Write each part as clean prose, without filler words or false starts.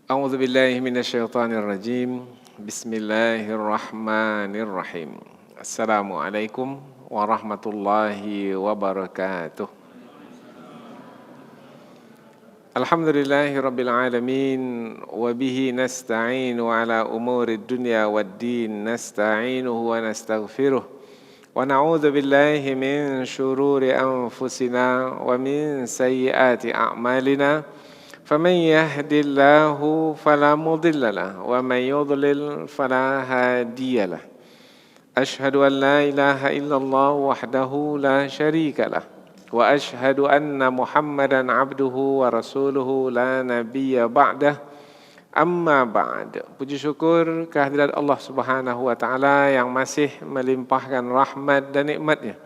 أعوذ بالله من الشيطان الرجيم. بسم الله الرحمن الرحيم. السلام عليكم ورحمة الله وبركاته. الحمد لله رب العالمين وبه نستعين على أمور الدنيا والدين نستعينه ونستغفره ونعوذ بالله من شرور أنفسنا ومن سيئات أعمالنا فمن يهد الله فلا مضل له ومن يضلل فلا هادي له أشهد أن لا إله إلا الله وحده لا شريك له وأشهد أن محمدا عبده ورسوله لا نبي بعده أما بعد. Puji syukur kehadirat Allah Subhanahu wa taala yang masih melimpahkan rahmat dan nikmatnya.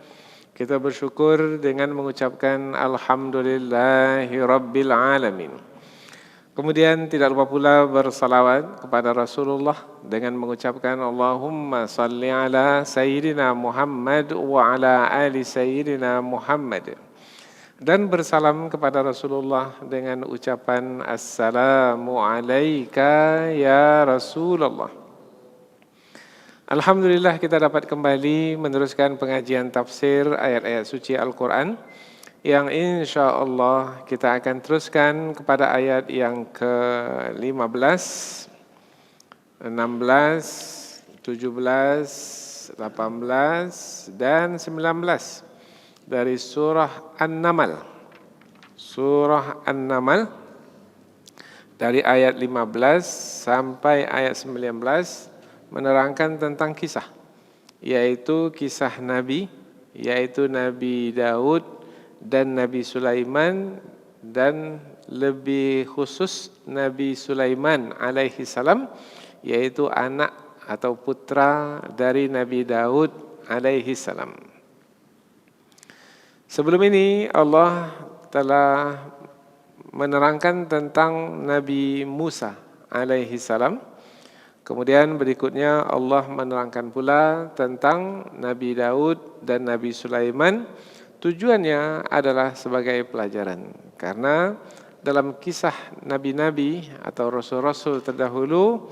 Kita bersyukur dengan mengucapkan alhamdulillahi rabbil alamin. Kemudian tidak lupa pula bersalawat kepada Rasulullah dengan mengucapkan Allahumma salli ala Sayyidina Muhammad wa ala ali Sayyidina Muhammad. Dan bersalam kepada Rasulullah dengan ucapan Assalamu alayka ya Rasulullah. Alhamdulillah kita dapat kembali meneruskan pengajian tafsir ayat-ayat suci Al-Quran yang insya Allah kita akan teruskan kepada ayat yang ke-15, 16, 17, 18, dan 19 dari surah An-Naml. Surah An-Naml dari ayat 15 sampai ayat 19 menerangkan tentang kisah, yaitu kisah Nabi, yaitu Nabi Daud dan Nabi Sulaiman, dan lebih khusus Nabi Sulaiman alaihi salam, yaitu anak atau putra dari Nabi Daud alaihi salam. Sebelum ini Allah telah menerangkan tentang Nabi Musa alaihi salam. Kemudian berikutnya Allah menerangkan pula tentang Nabi Daud dan Nabi Sulaiman. Tujuannya adalah sebagai pelajaran, karena dalam kisah nabi-nabi atau rasul-rasul terdahulu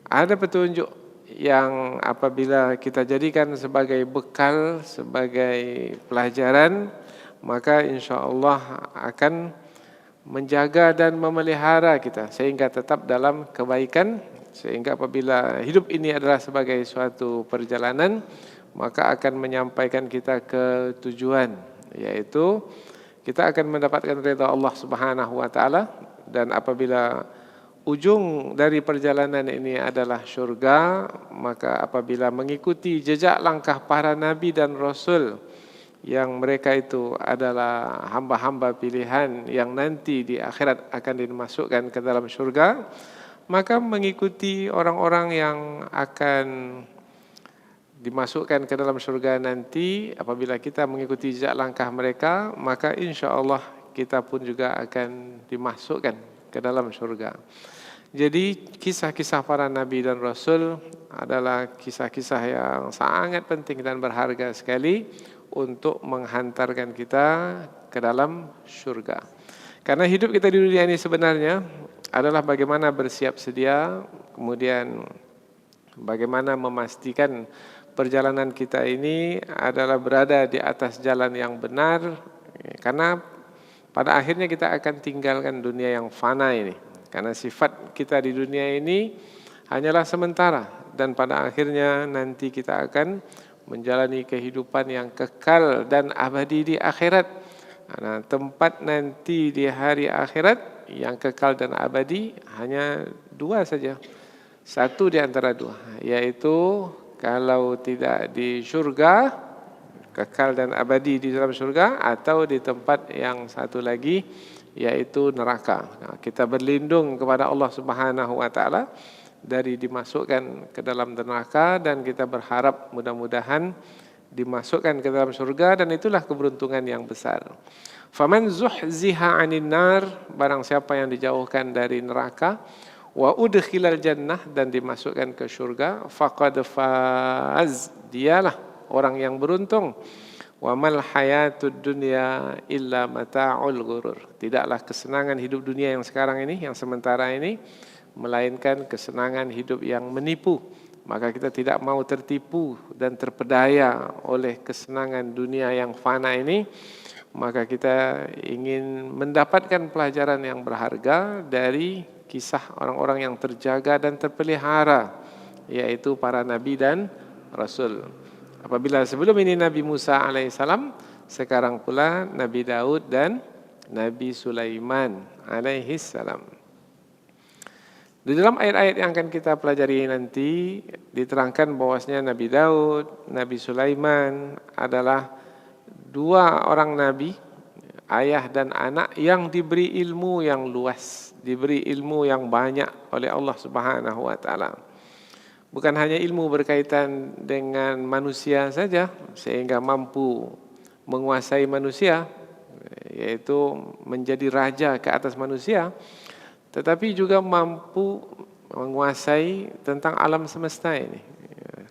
ada petunjuk yang apabila kita jadikan sebagai bekal, sebagai pelajaran, maka insya Allah akan menjaga dan memelihara kita sehingga tetap dalam kebaikan, sehingga apabila hidup ini adalah sebagai suatu perjalanan, maka akan menyampaikan kita ke tujuan, yaitu kita akan mendapatkan ridha Allah Subhanahu wa taala. Dan apabila ujung dari perjalanan ini adalah syurga, maka apabila mengikuti jejak langkah para nabi dan rasul yang mereka itu adalah hamba-hamba pilihan yang nanti di akhirat akan dimasukkan ke dalam syurga, maka mengikuti orang-orang yang akan dimasukkan ke dalam syurga nanti, apabila kita mengikuti jejak langkah mereka, maka insya Allah kita pun juga akan dimasukkan ke dalam syurga. Jadi kisah-kisah para nabi dan rasul adalah kisah-kisah yang sangat penting dan berharga sekali untuk menghantarkan kita ke dalam syurga. Karena hidup kita di dunia ini sebenarnya adalah bagaimana bersiap sedia, kemudian bagaimana memastikan perjalanan kita ini adalah berada di atas jalan yang benar, karena pada akhirnya kita akan tinggalkan dunia yang fana ini. Karena sifat kita di dunia ini hanyalah sementara, dan pada akhirnya nanti kita akan menjalani kehidupan yang kekal dan abadi di akhirat. Nah, tempat nanti di hari akhirat yang kekal dan abadi hanya dua saja. Satu di antara dua, yaitu kalau tidak di syurga, kekal dan abadi di dalam syurga, atau di tempat yang satu lagi, yaitu neraka. Nah, kita berlindung kepada Allah Subhanahu wa taala dari dimasukkan ke dalam neraka, dan kita berharap mudah-mudahan dimasukkan ke dalam syurga, dan itulah keberuntungan yang besar. Faman zuhziha 'anil nar, barang siapa yang dijauhkan dari neraka, wa udkhilal jannah, dan dimasukkan ke syurga, faqad faz, dialah orang yang beruntung. Wa mal hayatud dunya illa mata'ul ghurur. Tidaklah kesenangan hidup dunia yang sekarang ini, yang sementara ini, melainkan kesenangan hidup yang menipu. Maka kita tidak mau tertipu dan terpedaya oleh kesenangan dunia yang fana ini. Maka kita ingin mendapatkan pelajaran yang berharga dari kisah orang-orang yang terjaga dan terpelihara, yaitu para nabi dan rasul. Apabila sebelum ini Nabi Musa alaihissalam, sekarang pula Nabi Daud dan Nabi Sulaiman alaihissalam. Di dalam ayat-ayat yang akan kita pelajari nanti diterangkan bahwasanya Nabi Daud, Nabi Sulaiman adalah dua orang nabi, ayah dan anak yang diberi ilmu yang luas, diberi ilmu yang banyak oleh Allah Subhanahu wa taala. Bukan hanya ilmu berkaitan dengan manusia saja sehingga mampu menguasai manusia, yaitu menjadi raja ke atas manusia, tetapi juga mampu menguasai tentang alam semesta ini.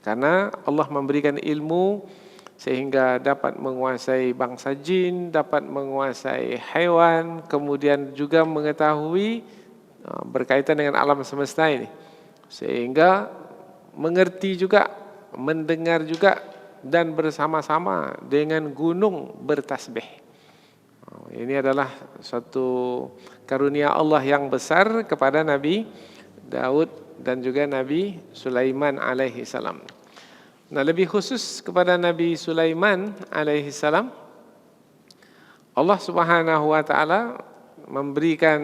Karena Allah memberikan ilmu sehingga dapat menguasai bangsa jin, dapat menguasai hewan, kemudian juga mengetahui berkaitan dengan alam semesta ini. Sehingga mengerti juga, mendengar juga, dan bersama-sama dengan gunung bertasbih. Ini adalah suatu karunia Allah yang besar kepada Nabi Daud dan juga Nabi Sulaiman alaihi salam. Nah, lebih khusus kepada Nabi Sulaiman alaihi salam, Allah Subhanahu wa taala memberikan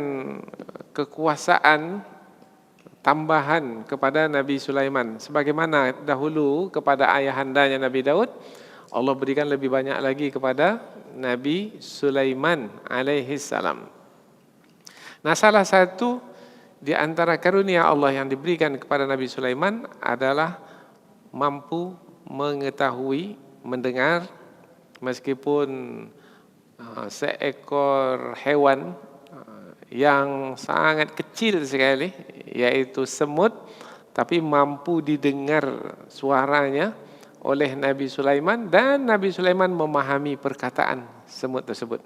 kekuasaan tambahan kepada Nabi Sulaiman. Sebagaimana dahulu kepada ayahandanya Nabi Daud, Allah berikan lebih banyak lagi kepada Nabi Sulaiman alaihi salam. Nah, salah satu di antara karunia Allah yang diberikan kepada Nabi Sulaiman adalah mampu mengetahui, mendengar, meskipun seekor hewan yang sangat kecil sekali, yaitu semut, tapi mampu didengar suaranya oleh Nabi Sulaiman, dan Nabi Sulaiman memahami perkataan semut tersebut.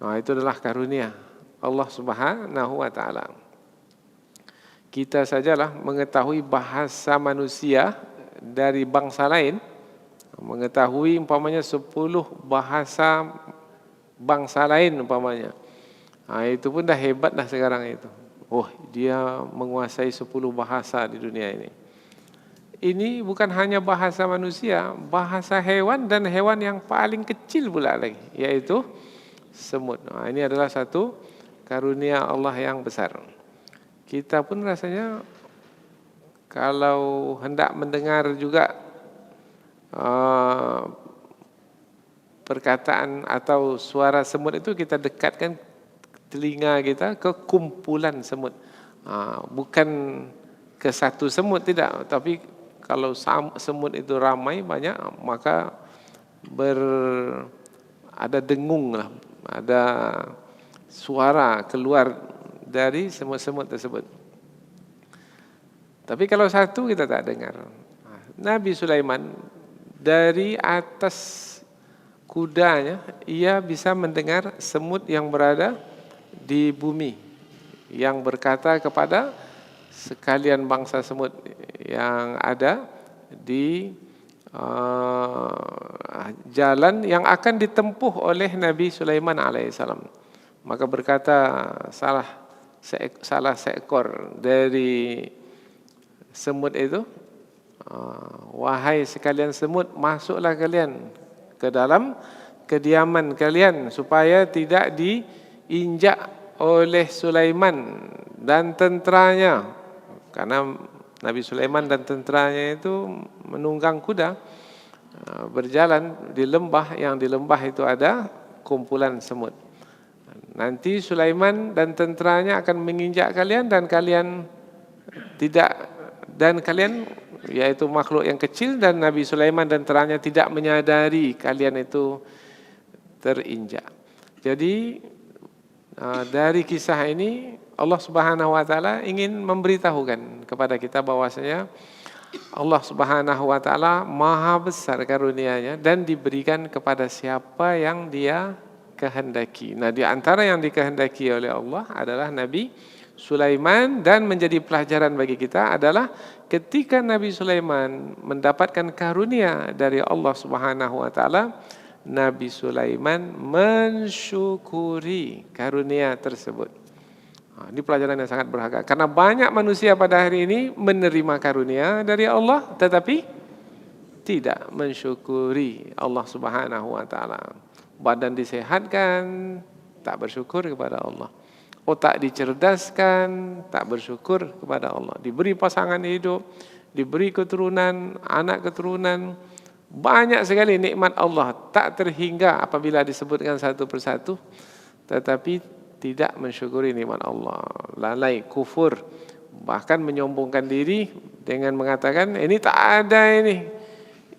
Nah, itu adalah karunia Allah Subhanahu wa taala. Kita sajalah mengetahui bahasa manusia dari bangsa lain, mengetahui umpamanya 10 bahasa bangsa lain umpamanya. Nah, itu pun dah hebat dah sekarang itu. Oh, dia menguasai 10 bahasa di dunia ini. Ini bukan hanya bahasa manusia, bahasa hewan, dan hewan yang paling kecil pula lagi, yaitu semut. Nah, ini adalah satu karunia Allah yang besar. Kita pun rasanya kalau hendak mendengar juga perkataan atau suara semut itu, kita dekatkan telinga kita ke kumpulan semut, bukan ke satu semut, tidak. Tapi kalau semut itu ramai banyak, maka ada dengung lah, ada suara keluar dari semut-semut tersebut. Tapi kalau satu kita tak dengar. Nabi Sulaiman dari atas kudanya, ia bisa mendengar semut yang berada di bumi, yang berkata kepada sekalian bangsa semut yang ada di jalan yang akan ditempuh oleh Nabi Sulaiman alaihissalam. Maka berkata salah seekor dari semut itu, wahai sekalian semut, masuklah kalian ke dalam kediaman kalian supaya tidak diinjak oleh Sulaiman dan tenteranya. Karena Nabi Sulaiman dan tenteranya itu menunggang kuda, berjalan di lembah, yang di lembah itu ada kumpulan semut. Nanti Sulaiman dan tenteranya akan menginjak kalian, dan kalian tidak, dan kalian, yaitu makhluk yang kecil, dan Nabi Sulaiman dan tenteranya tidak menyadari kalian itu terinjak. Jadi dari kisah ini Allah Subhanahu wa taala ingin memberitahukan kepada kita bahwasanya Allah Subhanahu wa taala maha besar karunia-Nya dan diberikan kepada siapa yang Dia kehendaki. Nah, di antara yang dikehendaki oleh Allah adalah Nabi Sulaiman, dan menjadi pelajaran bagi kita adalah ketika Nabi Sulaiman mendapatkan karunia dari Allah Subhanahu wa taala, Nabi Sulaiman mensyukuri karunia tersebut. Ini pelajaran yang sangat berharga. Karena banyak manusia pada hari ini menerima karunia dari Allah tetapi tidak mensyukuri Allah Subhanahu wa taala. Badan disehatkan, tak bersyukur kepada Allah. Otak dicerdaskan, tak bersyukur kepada Allah. Diberi pasangan hidup, diberi keturunan, anak keturunan, banyak sekali nikmat Allah tak terhingga apabila disebutkan satu persatu, tetapi tidak mensyukuri nikmat Allah, lalai, kufur, bahkan menyombongkan diri dengan mengatakan ini tak ada, ini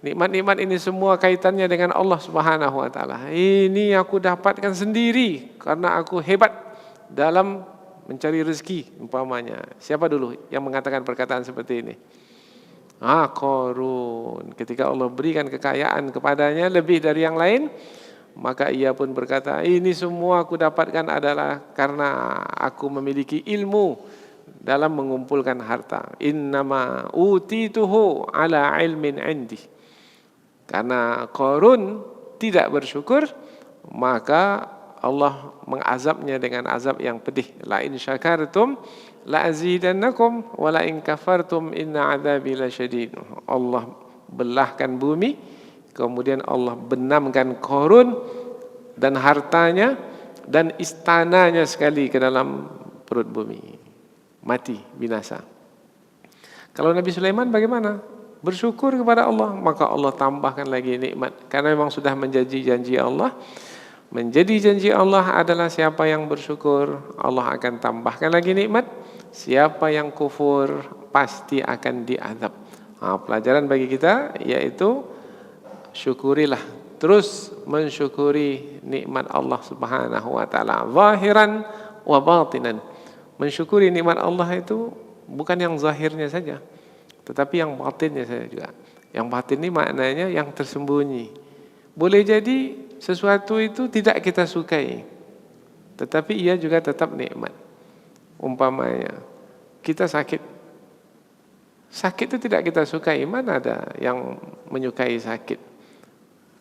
nikmat-nikmat ini semua kaitannya dengan Allah Subhanahu wa taala. Ini aku dapatkan sendiri karena aku hebat dalam mencari rezeki umpamanya. Siapa dulu yang mengatakan perkataan seperti ini? Qarun. Ketika Allah berikan kekayaan kepadanya lebih dari yang lain, maka ia pun berkata, ini semua aku dapatkan adalah karena aku memiliki ilmu dalam mengumpulkan harta. Innama utituhu ala ilmin indi. Karena Qarun tidak bersyukur, maka Allah mengazabnya dengan azab yang pedih. La in syakartum la azidannakum wa la in kafartum inna azabi lasyadid. Allah belahkan bumi, kemudian Allah benamkan Qarun dan hartanya dan istananya sekali ke dalam perut bumi. Mati, binasa. Kalau Nabi Sulaiman bagaimana? Bersyukur kepada Allah, maka Allah tambahkan lagi nikmat. Karena memang sudah menjadi janji Allah. Menjadi janji Allah adalah siapa yang bersyukur, Allah akan tambahkan lagi nikmat. Siapa yang kufur pasti akan diazab. Pelajaran bagi kita yaitu syukurilah, terus mensyukuri nikmat Allah Subhanahu wa taala zahiran wa batinan. Mensyukuri nikmat Allah itu bukan yang zahirnya saja, tetapi yang batinnya saja juga. Yang batin ini maknanya yang tersembunyi. Boleh jadi sesuatu itu tidak kita sukai, tetapi ia juga tetap nikmat. Umpamanya kita sakit. Sakit itu tidak kita sukai, mana ada yang menyukai sakit.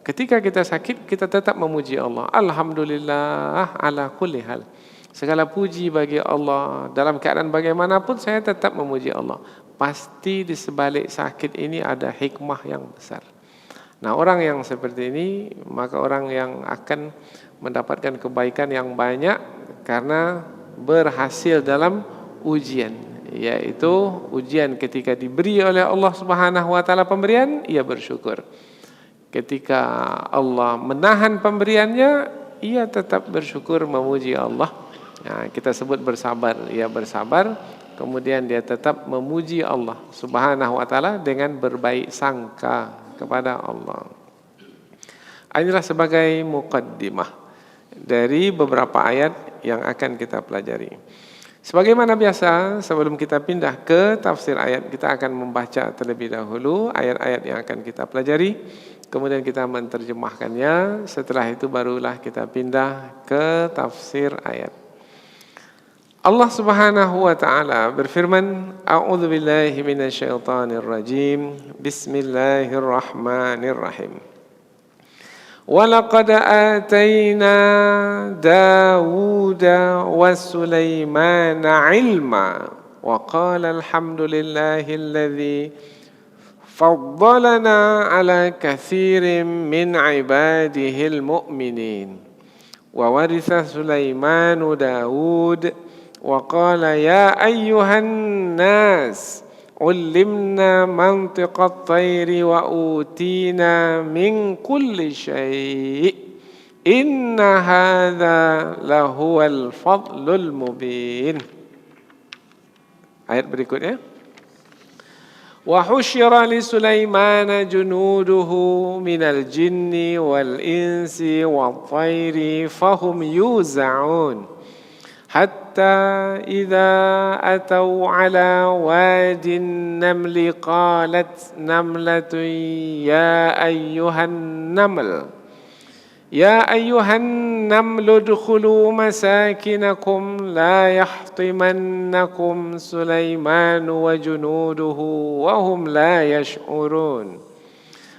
Ketika kita sakit, kita tetap memuji Allah. Alhamdulillah ala kulli hal. Segala puji bagi Allah. Dalam keadaan bagaimanapun saya tetap memuji Allah. Pasti di sebalik sakit ini ada hikmah yang besar. Nah, orang yang seperti ini, maka orang yang akan mendapatkan kebaikan yang banyak karena berhasil dalam ujian, yaitu ujian ketika diberi oleh Allah Subhanahu wa taala pemberian, ia bersyukur. Ketika Allah menahan pemberiannya, ia tetap bersyukur memuji Allah. Nah, kita sebut bersabar. Ia bersabar, kemudian dia tetap memuji Allah Subhanahu wa taala dengan berbaik sangka kepada Allah. Inilah sebagai muqaddimah dari beberapa ayat yang akan kita pelajari. Sebagaimana biasa, sebelum kita pindah ke tafsir ayat, kita akan membaca terlebih dahulu ayat-ayat yang akan kita pelajari. Kemudian kita menerjemahkannya. Setelah itu barulah kita pindah ke tafsir ayat. Allah Subhanahu wa taala berfirman, A'udzu billahi minasyaitonir rajim. Bismillahirrahmanirrahim. Walaqad atayna Dawuda wa Sulaimana ilma wa qala alhamdulillahilladzi faddalana ala kathirin min ibadihil mu'minin. Wa waritha Sulaimanu Dawud وقال يا أيها الناس علمنا منطق الطير وأوتينا من كل شيء إن هذا لهو الفضل المبين. Ayat berikutnya, وحشر لسليمان جنوده من الجن والإنس والطير فهم يوزعون حتى حتى إذا أتوا على واد النمل قالت نملة يا أيها النمل ادخلوا مساكنكم لا يحطمنكم سليمان وجنوده وهم لا يشعرون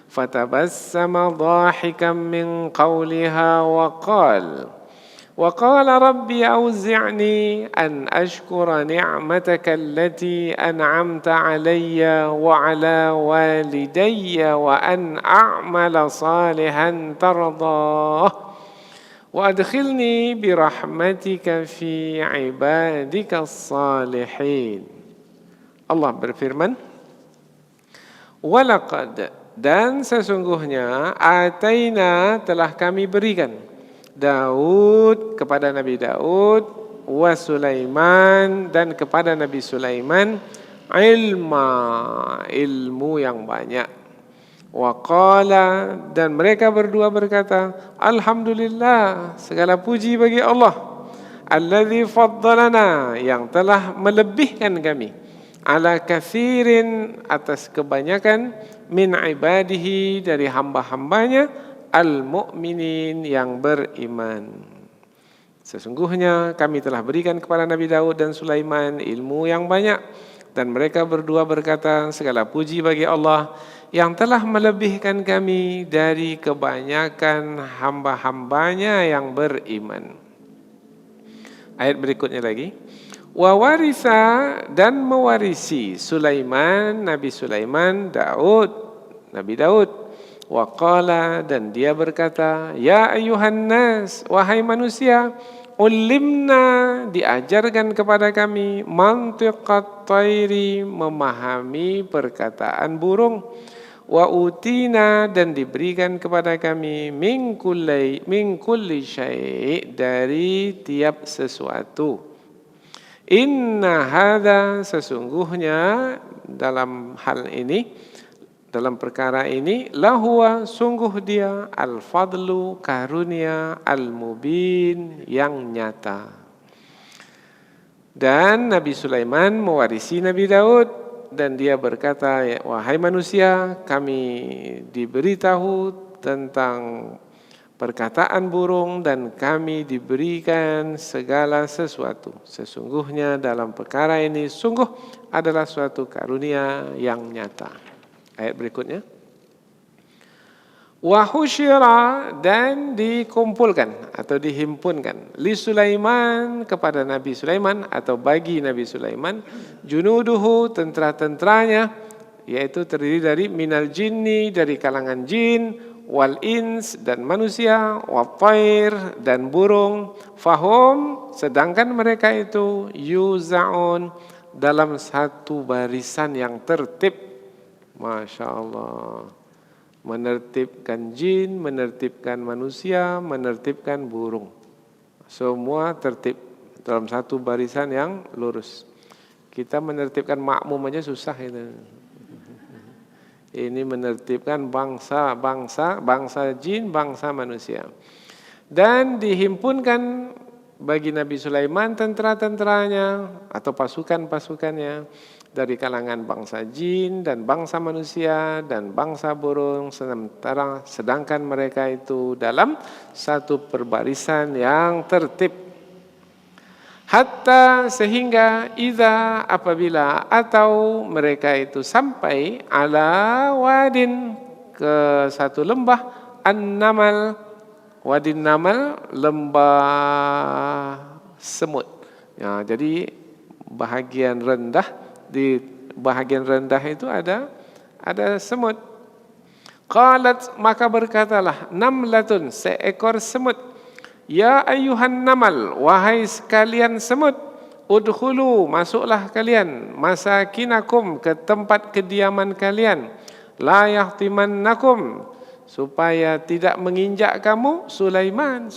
فتبسم ضاحكا من قولها وقال ربي أوزعني أن أشكر نعمتك التي أنعمت علي وعلى والدي وأن أعمل صالحا ترضاه وأدخلني برحمتك في عبادك الصالحين. Allah berfirman, walaqad, dan sesungguhnya ataina, telah kami berikan Daud, kepada Nabi Daud, wa Sulaiman, dan kepada Nabi Sulaiman, ilmu yang banyak. Wa qala, dan mereka berdua berkata, alhamdulillah, segala puji bagi Allah, alladzi faddalana, yang telah melebihkan kami, ala kathirin, atas kebanyakan, min ibadihi, dari hamba-hambanya, al-mu'minin, yang beriman. Sesungguhnya kami telah berikan kepada Nabi Daud dan Sulaiman ilmu yang banyak, dan mereka berdua berkata, segala puji bagi Allah yang telah melebihkan kami dari kebanyakan hamba-hambanya yang beriman. Ayat berikutnya lagi, wa warisa, dan mewarisi Sulaiman, Nabi Sulaiman, Nabi Daud. Wa qala, dan dia berkata, ya ayuhan nas, wahai manusia, ulimna, diajarkan kepada kami, mantiqat tayri, memahami perkataan burung, wa utina, dan diberikan kepada kami, min kulli syai', dari tiap sesuatu. Inna hadza, sesungguhnya dalam hal ini, dalam perkara ini, lahuwa, sungguh dia, al-fadlu, karunia, al-mubin, yang nyata. Dan Nabi Sulaiman mewarisi Nabi Daud, dan dia berkata, wahai manusia, kami diberitahu tentang perkataan burung, dan kami diberikan segala sesuatu. Sesungguhnya dalam perkara ini sungguh adalah suatu karunia yang nyata. Ayat berikutnya, wa husyira, dan dikumpulkan atau dihimpunkan, li Sulaiman, kepada Nabi Sulaiman atau bagi Nabi Sulaiman, junuduhu, tentara-tentaranya, yaitu terdiri dari minal jinni, dari kalangan jin, wal ins, dan manusia, wa tair, dan burung, fahum, sedangkan mereka itu yuza'un, dalam satu barisan yang tertib. Masya Allah, menertibkan jin, menertibkan manusia, menertibkan burung, semua tertib dalam satu barisan yang lurus. Kita menertibkan makmum aja susah itu. Ini menertibkan bangsa jin, bangsa manusia. Dan dihimpunkan bagi Nabi Sulaiman tentara-tentaranya atau pasukan-pasukannya dari kalangan bangsa jin dan bangsa manusia dan bangsa burung, sedangkan mereka itu dalam satu perbarisan yang tertib. Hatta, sehingga, idza, apabila, atau mereka itu sampai, ala wadin, ke satu lembah, an-namal, wadin namal, lembah semut. Ya, jadi bahagian rendah, di bahagian rendah itu ada semut. Qalat, maka berkatalah namlatun, seekor semut, ya ayyuhan namal, wahai sekalian semut, udkhulu, masuklah kalian, masakinakum, ke tempat kediaman kalian, la yahtimannakum, supaya tidak menginjak kamu, Sulaiman,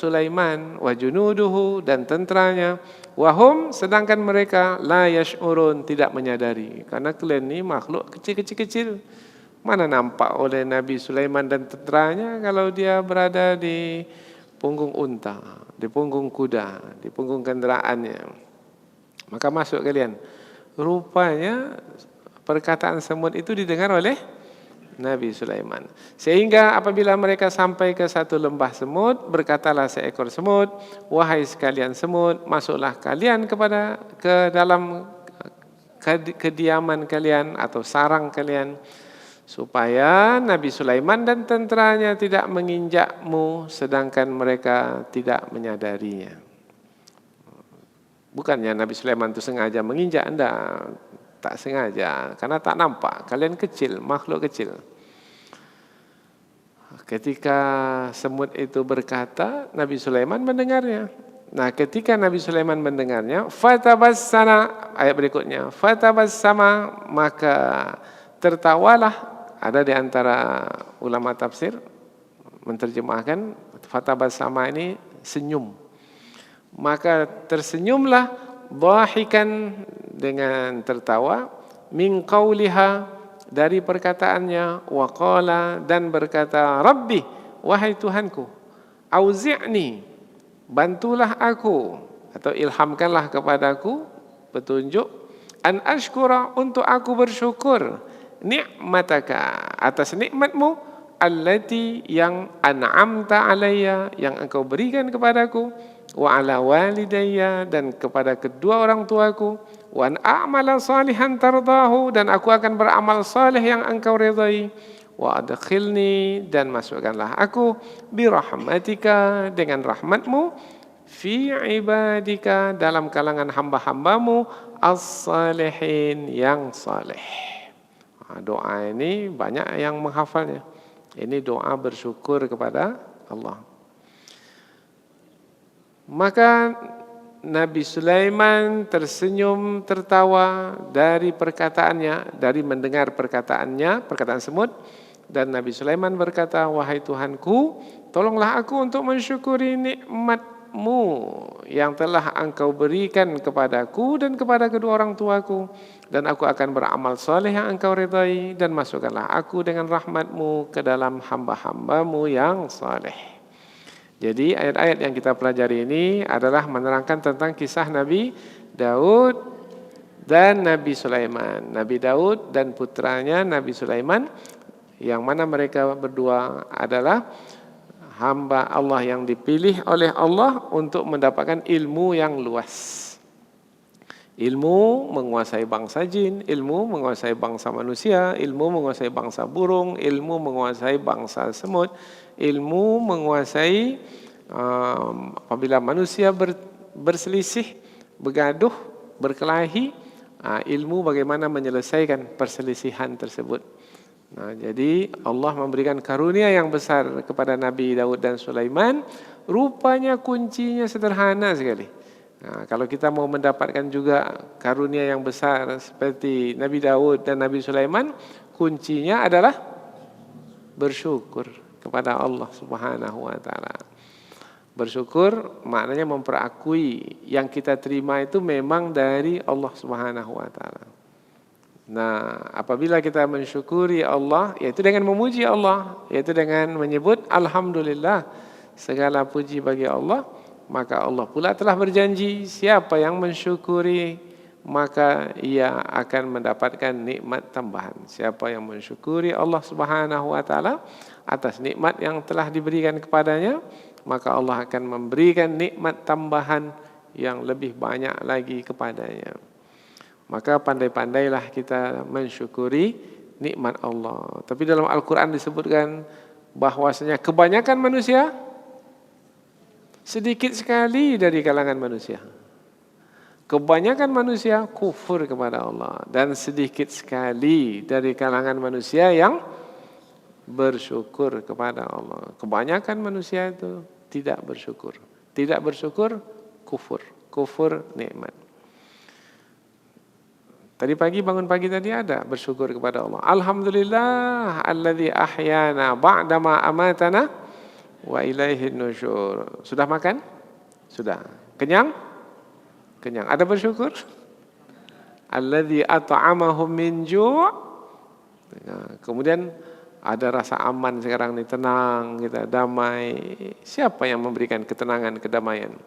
wa junuduhu, dan tentaranya, wahum, sedangkan mereka, la yash'urun, tidak menyadari. Karena kalian ini makhluk kecil-kecil, mana nampak oleh Nabi Sulaiman dan tentaranya kalau dia berada di punggung unta, di punggung kuda, di punggung kendaraannya. Maka masuk kalian. Rupanya perkataan semut itu didengar oleh Nabi Sulaiman. Sehingga apabila mereka sampai ke satu lembah semut, berkatalah seekor semut, wahai sekalian semut, masuklah kalian ke dalam kediaman kalian atau sarang kalian, supaya Nabi Sulaiman dan tenteranya tidak menginjakmu sedangkan mereka tidak menyadarinya. Bukannya Nabi Sulaiman itu sengaja menginjak, enggak, tak sengaja, karena tak nampak, kalian kecil, makhluk kecil. Ketika semut itu berkata, Nabi Sulaiman mendengarnya. Nah, ketika Nabi Sulaiman mendengarnya, fatabassama, ayat berikutnya, fatabassama, maka tertawalah. Ada di antara ulama tafsir menerjemahkan fatabassama ini senyum. Maka tersenyumlah dhahikan dengan tertawa min qauliha dari perkataannya, waqala dan berkata, Rabbi, wahai Tuhanku, auzi'ni, bantulah aku atau ilhamkanlah kepadaku petunjuk, an ashkura, untuk aku bersyukur, ni'mataka, atas nikmatmu, allati, yang an'amta alayya, yang engkau berikan kepadaku, wa ala walidayya, dan kepada kedua orang tuaku, wa an a'mala salihan tardahu, dan aku akan beramal saleh yang engkau ridai, wa adkhilni, dan masukkanlah aku bi rahmatika, dengan rahmatmu, fi ibadika, dalam kalangan hamba-hambamu, as-salihin, yang saleh. Doa ini banyak yang menghafalnya. Ini doa bersyukur kepada Allah. Maka Nabi Sulaiman tersenyum, tertawa dari perkataannya, dari mendengar perkataan semut. Dan Nabi Sulaiman berkata, wahai Tuhanku, tolonglah aku untuk mensyukuri nikmat-Mu yang telah Engkau berikan kepadaku dan kepada kedua orang tuaku. Dan aku akan beramal soleh yang Engkau ridai, dan masukkanlah aku dengan rahmat-Mu ke dalam hamba-hamba-Mu yang soleh. Jadi ayat-ayat yang kita pelajari ini adalah menerangkan tentang kisah Nabi Daud dan Nabi Sulaiman. Nabi Daud dan putranya Nabi Sulaiman, yang mana mereka berdua adalah hamba Allah yang dipilih oleh Allah untuk mendapatkan ilmu yang luas. Ilmu menguasai bangsa jin, ilmu menguasai bangsa manusia, ilmu menguasai bangsa burung, ilmu menguasai bangsa semut, ilmu menguasai apabila manusia berselisih, bergaduh, berkelahi, ilmu bagaimana menyelesaikan perselisihan tersebut. Nah, jadi Allah memberikan karunia yang besar kepada Nabi Daud dan Sulaiman. Rupanya kuncinya sederhana sekali. Nah, kalau kita mau mendapatkan juga karunia yang besar seperti Nabi Daud dan Nabi Sulaiman, kuncinya adalah bersyukur kepada Allah Subhanahu wa taala. Bersyukur maknanya memperakui yang kita terima itu memang dari Allah Subhanahu wa taala. Nah, apabila kita mensyukuri Allah, yaitu dengan memuji Allah, yaitu dengan menyebut alhamdulillah, segala puji bagi Allah, maka Allah pula telah berjanji, siapa yang mensyukuri maka ia akan mendapatkan nikmat tambahan. Siapa yang mensyukuri Allah Subhanahu wa taala atas nikmat yang telah diberikan kepadanya, maka Allah akan memberikan nikmat tambahan yang lebih banyak lagi kepadanya. Maka pandai-pandailah kita mensyukuri nikmat Allah. Tapi dalam Al-Quran disebutkan bahwasanya kebanyakan manusia, sedikit sekali dari kalangan manusia, kebanyakan manusia kufur kepada Allah, dan sedikit sekali dari kalangan manusia yang bersyukur kepada Allah. Kebanyakan manusia itu tidak bersyukur. Tidak bersyukur, kufur nikmat. Tadi pagi, bangun pagi tadi ada bersyukur kepada Allah. Alhamdulillah alladzi ahyana ba'dama amatana wa ilaihin nusyur. Sudah makan? Sudah. Kenyang? Kenyang. Ada bersyukur? Alladzi at'amahum min ju'. Kemudian ada rasa aman sekarang nih, tenang kita, damai. Siapa yang memberikan ketenangan, kedamaian?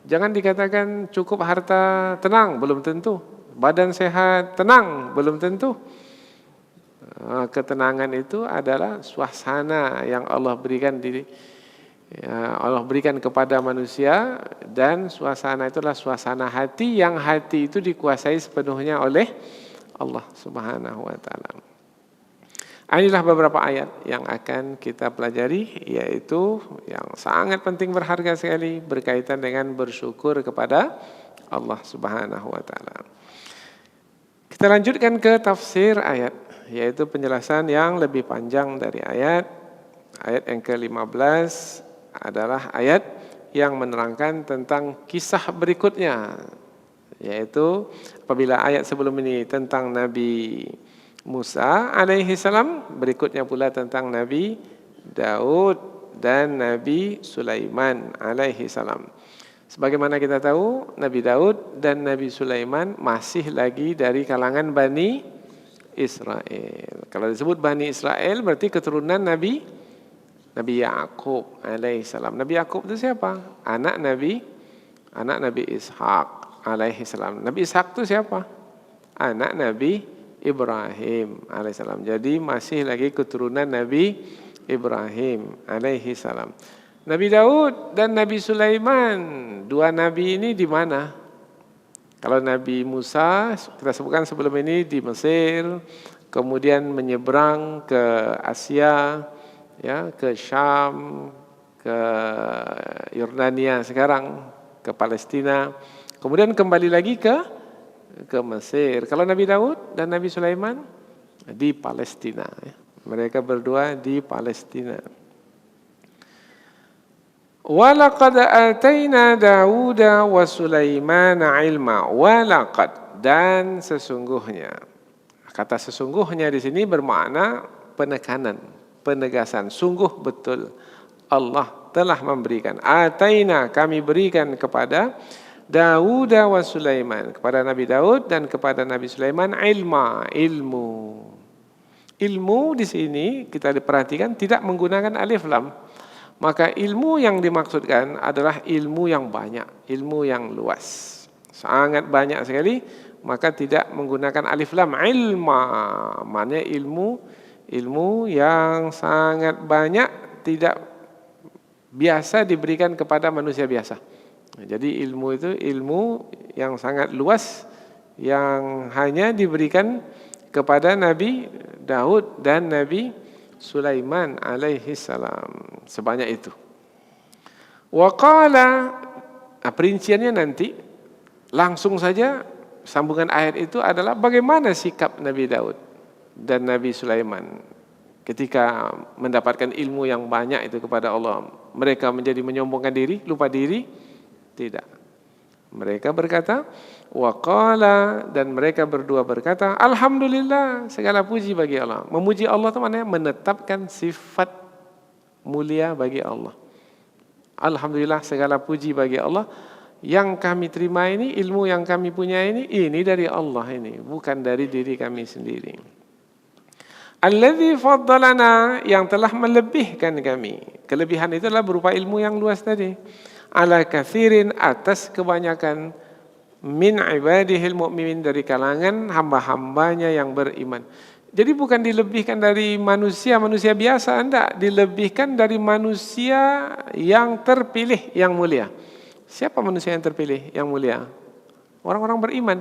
Jangan dikatakan cukup harta tenang, belum tentu. Badan sehat tenang, belum tentu. Ketenangan itu adalah suasana yang Allah berikan Allah berikan kepada manusia, dan suasana itu adalah suasana hati, yang hati itu dikuasai sepenuhnya oleh Allah Subhanahu wa taala. Inilah beberapa ayat yang akan kita pelajari, yaitu yang sangat penting, berharga sekali, berkaitan dengan bersyukur kepada Allah Subhanahu wa taala. Kita lanjutkan ke tafsir ayat, yaitu penjelasan yang lebih panjang dari ayat. Ayat yang ke-15 adalah ayat yang menerangkan tentang kisah berikutnya, yaitu apabila ayat sebelum ini tentang Nabi Musa alaihi salam, berikutnya pula tentang Nabi Daud dan Nabi Sulaiman alaihi salam. Sebagaimana kita tahu, Nabi Daud dan Nabi Sulaiman masih lagi dari kalangan Bani Israel. Kalau disebut Bani Israel berarti keturunan Nabi Yakub alaihi salam. Nabi Yakub itu siapa? Anak Nabi Ishak alaihi salam. Nabi Ishak itu siapa? Anak Nabi Ibrahim alaihissalam. Jadi masih lagi keturunan Nabi Ibrahim alaihi salam. Nabi Daud dan Nabi Sulaiman, dua nabi ini di mana? Kalau Nabi Musa kita sebutkan sebelum ini di Mesir, kemudian menyeberang ke Asia, ya, ke Syam, ke Yordania sekarang, ke Palestina, kemudian kembali lagi ke Mesir. Kalau Nabi Daud dan Nabi Sulaiman di Palestina, ya. Mereka berdua di Palestina. Walaqad ataina Dauda wa Sulaimana ilma. Walaqad, dan sesungguhnya. Kata sesungguhnya di sini bermakna penekanan, penegasan. Sungguh betul Allah telah memberikan. Ataina, kami berikan kepada Daud wa Sulaiman, kepada Nabi Daud dan kepada Nabi Sulaiman ilmu. Ilmu di sini kita diperhatikan tidak menggunakan alif lam. Maka ilmu yang dimaksudkan adalah ilmu yang banyak, ilmu yang luas. Sangat banyak sekali, maka tidak menggunakan alif lam. Ilma, maknanya ilmu yang sangat banyak, tidak biasa diberikan kepada manusia biasa. Jadi ilmu itu ilmu yang sangat luas, yang hanya diberikan kepada Nabi Daud dan Nabi Sulaiman alaihi salam. Sebanyak itu. Wa qala, perinciannya nanti, langsung saja sambungan ayat itu adalah bagaimana sikap Nabi Daud dan Nabi Sulaiman ketika mendapatkan ilmu yang banyak itu kepada Allah. Mereka menjadi menyombongkan diri, lupa diri? Tidak. Mereka berkata, waqala, dan mereka berdua berkata, alhamdulillah, segala puji bagi Allah. Memuji Allah itu maknanya menetapkan sifat mulia bagi Allah. Alhamdulillah, segala puji bagi Allah. Yang kami terima ini, ilmu yang kami punya ini dari Allah ini, bukan dari diri kami sendiri. Alladzi faddalana, yang telah melebihkan kami. Kelebihan itu adalah berupa ilmu yang luas tadi. Ala kathirin, atas kebanyakan, min ibadihil mu'minin, dari kalangan hamba-hambanya yang beriman. Jadi bukan dilebihkan dari manusia biasa, enggak, dilebihkan dari manusia yang terpilih yang mulia. Siapa manusia yang terpilih yang mulia? Orang-orang beriman.